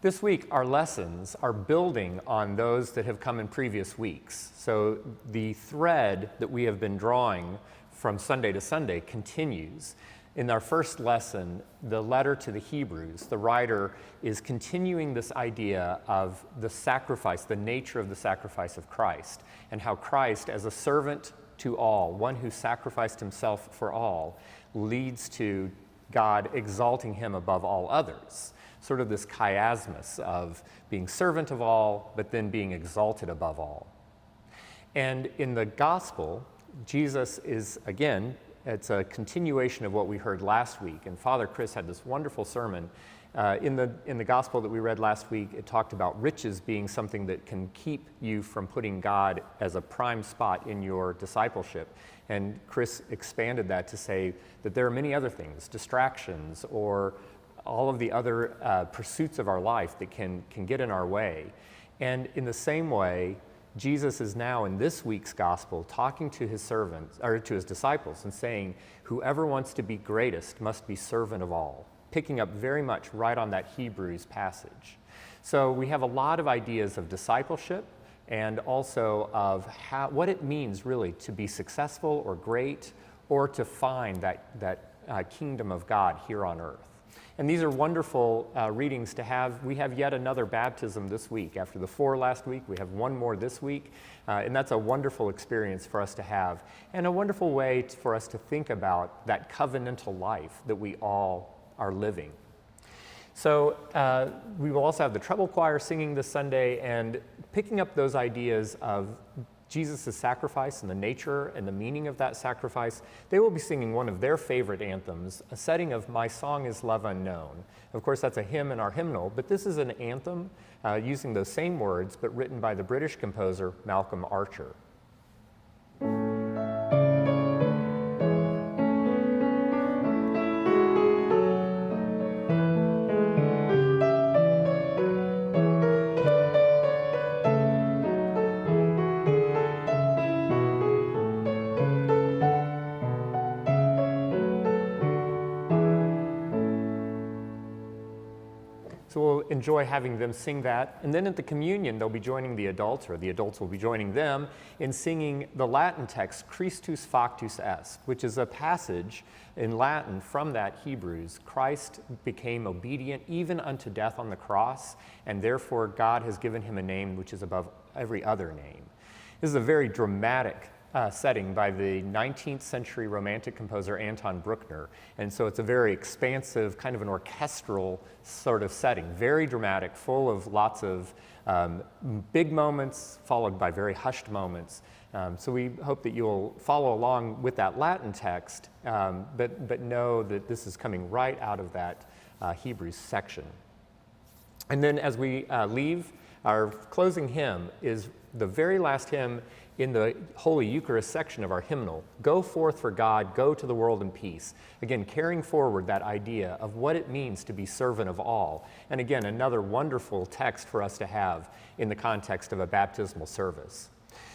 This week, our lessons are building on those that have come in previous weeks. So the thread that we have been drawing from Sunday to Sunday continues. In our first lesson, the letter to the Hebrews, the writer is continuing this idea of the sacrifice, the nature of the sacrifice of Christ, and how Christ, as a servant to all, one who sacrificed himself for all, leads to God exalting him above all others. Sort of this chiasmus of being servant of all, but then being exalted above all. And in the gospel, Jesus is, again, it's a continuation of what we heard last week. And Father Chris had this wonderful sermon. In the gospel that we read last week, it talked about riches being something that can keep you from putting God as a prime spot in your discipleship. And Chris expanded that to say that there are many other things, distractions or all of the other pursuits of our life that can get in our way. And in the same way, Jesus is now in this week's gospel talking to his servants, or to his disciples, and saying, whoever wants to be greatest must be servant of all, picking up very much right on that Hebrews passage. So we have a lot of ideas of discipleship and also of what it means really to be successful or great or to find that kingdom of God here on earth. And these are wonderful readings to have. We have yet another baptism this week. After the 4 last week, we have one more this week. And that's a wonderful experience for us to have and a wonderful way for us to think about that covenantal life that we all are living. So we will also have the treble choir singing this Sunday and picking up those ideas of Jesus' sacrifice and the nature and the meaning of that sacrifice. They will be singing one of their favorite anthems, a setting of My Song is Love Unknown. Of course, that's a hymn in our hymnal, but this is an anthem using those same words, but written by the British composer Malcolm Archer. So we'll enjoy having them sing that. And then at the communion, they'll be joining the adults, or the adults will be joining them in singing the Latin text, Christus factus est, which is a passage in Latin from that Hebrews. Christ became obedient even unto death on the cross, and therefore God has given him a name which is above every other name. This is a very dramatic setting by the 19th century Romantic composer Anton Bruckner. And so it's a very expansive, kind of an orchestral sort of setting, very dramatic, full of lots of big moments, followed by very hushed moments. So we hope that you'll follow along with that Latin text, but know that this is coming right out of that Hebrews section. And then as we leave, our closing hymn is the very last hymn in the Holy Eucharist section of our hymnal. Go forth for God, go to the world in peace. Again, carrying forward that idea of what it means to be servant of all. And again, another wonderful text for us to have in the context of a baptismal service.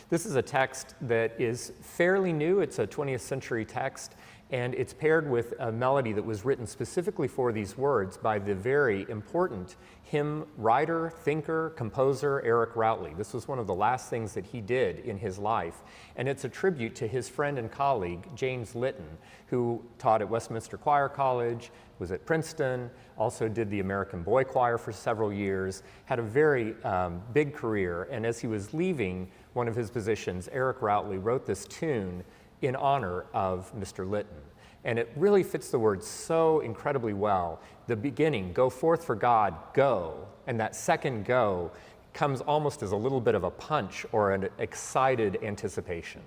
This is a text that is fairly new. It's a 20th century text, and it's paired with a melody that was written specifically for these words by the very important hymn writer, thinker, composer Eric Routley. This was one of the last things that he did in his life, and it's a tribute to his friend and colleague, James Lytton, who taught at Westminster Choir College, was at Princeton, also did the American Boy Choir for several years, had a very big career, and as he was leaving one of his positions, Eric Routley wrote this tune in honor of Mr. Lytton. And it really fits the words so incredibly well. The beginning, go forth for God, go. And that second go comes almost as a little bit of a punch or an excited anticipation.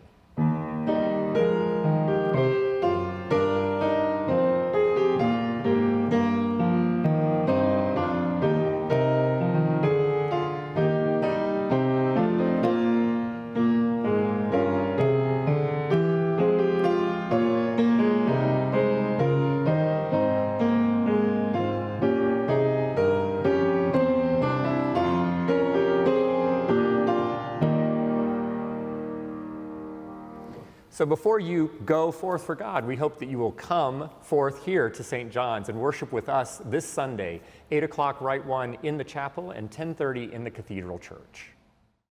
So before you go forth for God, we hope that you will come forth here to St. John's and worship with us this Sunday, 8 o'clock Rite One in the chapel and 10:30 in the Cathedral Church.